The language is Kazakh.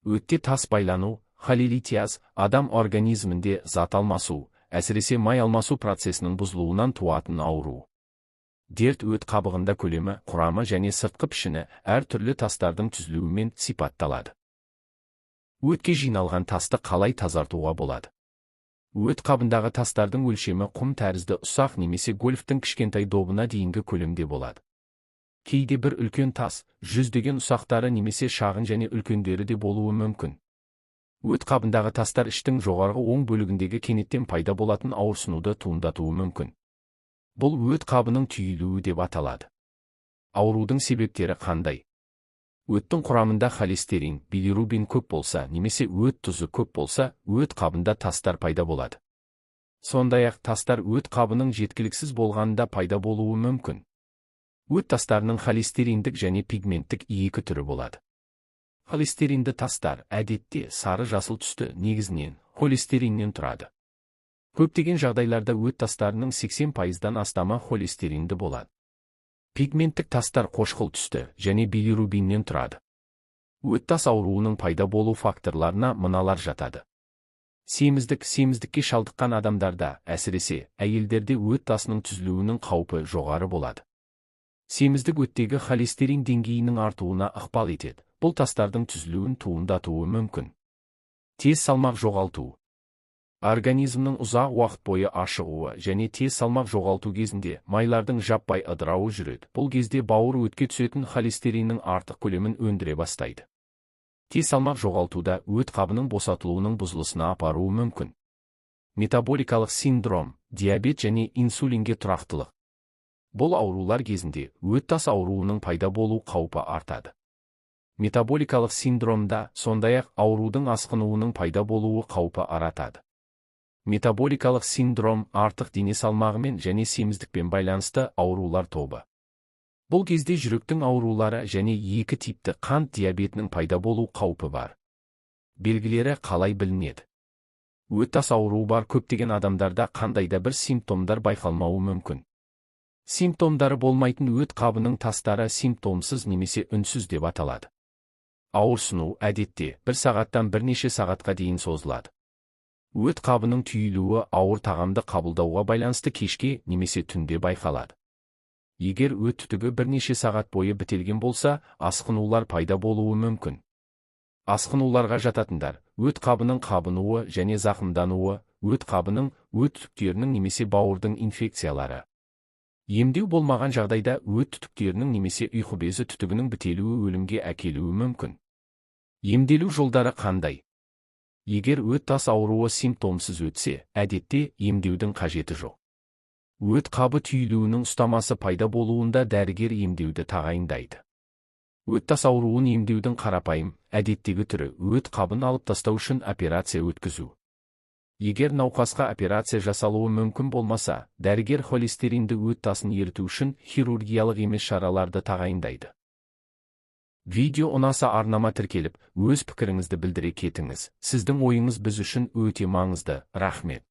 Өтте тас байлану, холелитияз, адам организмінде зат алмасу, әсіресе май алмасу процесінің бұзылуынан туатын ауру. Дерт өт қабығында көлемі, құрамы және сыртқы пішіні әр түрлі тастардың түзілуімен сипатталады. Өтке жиналған тасты қалай тазартуға болады? Өт қабындағы тастардың өлшемі құм тәрізді ұсақ немесе гольфтің кішкентай добына дейінгі көлемде болады. Кейде бір үлкен тас, жүздеген ұсақтары немесе шағын және үлкендері де болуы мүмкін. Өт қабындағы тастар іштің жоғарғы оң бөлігіндегі кенеттен пайда болатын ауырсынуды туындатуы мүмкін. Бұл өт қабының түйілуі деп аталады. Аурудың себептері қандай? Өттің құрамында холестерин, билирубин көп болса, немесе өт тұзы көп болса, өт қабында тастар пайда болады. Сондай-ақ тастар өт қабының жеткіліксіз болғанда пайда болуы мүмкін. Өт тастарының холестериндік және пигменттік екі түрі болады. Холестеринді тастар әдетте сары-жасыл түсті, негізінен холестериннен тұрады. Көптеген жағдайларда өт тастарының 80%-дан астамы холестеринді болады. Пигменттік тастар қошқыл түсті және билирубиннен тұрады. Өт тас ауруының пайда болу факторларына мыналар жатады. Семіздікке шалдыққан адамдарда, әсіресе әйелдерде өт тасының түзілуінің қаупі жоғары болады. Семіздік өттегі холестерин деңгейінің артуына ықпал етеді. Бұл тастардың түзілуін туындатуы мүмкін. Тез салмақ жоғалту. Организмнің ұзақ уақыт бойы ашығуы және тез салмақ жоғалту кезінде майлардың жаппай ыдырауы жүреді. Бұл кезде бауыр өтке түсетін холестериннің артық көлемін өндіре бастайды. Тез салмақ жоғалтуда өт қабының босатылуының бұзылысына апаруы мүмкін. Метаболикалық синдром, диабет және инсулинге тұрақтылық. Бұл аурулар кезінде өт тас ауруының пайда болу қаупі артады. Метаболикалық синдромда сондай-ақ аурудың асқынуының пайда болуы қаупі аратады. Метаболикалық синдром артық дене салмағымен және семіздікпен байланысты аурулар тобы. Бұл кезде жүректің аурулары және екі типті қант диабетінің пайда болу қаупі бар. Белгілері қалай білінеді? Өт тас ауруы бар көптеген адамдарда қандай да бір симптомдар байқалмауы мүмкін. Симптомдары болмайтын өт қабының тастары симптомсыз немесе үнсіз деп аталады. Ауырсыну әдетте 1 сағаттан бірнеше сағатқа дейін созылады. Өт қабының түйілуі ауыр тағамды қабылдауға байланысты кешке немесе түнде байқалады. Егер өт түтігі бірнеше сағат бойы бітелген болса, асқынулар пайда болуы мүмкін. Асқынуларға жататындар: өт қабының қабынуы және зақымдануы, өт қабының, өт түтіктерінің немесе бауырдың инфекциялары. Емдеу болмаған жағдайда өт түтіктерінің немесе ұйқы безі түтігінің бітелуі өлімге әкелуі мүмкін. Емделу жолдары қандай? Егер өт тас ауруы симптомсыз өтсе, әдетте емдеудің қажеті жоқ. Өт қабы түйілуінің ұстамасы пайда болуында дәрігер емдеуді тағайындайды. Өт тас ауруын емдеудің қарапайым, әдеттегі түрі өт қабын алып тастау үшін операция өткізу. Егер науқасқа операция жасалуы мүмкін болмаса, дәрігер холестеринді өт тасын еріту үшін хирургиялық емес шараларды тағайындайды. Видео ұнаса арнама тіркеліп, өз пікіріңізді білдіре кетіңіз. Сіздің ойыңыз біз үшін өте маңызды. Рахмет.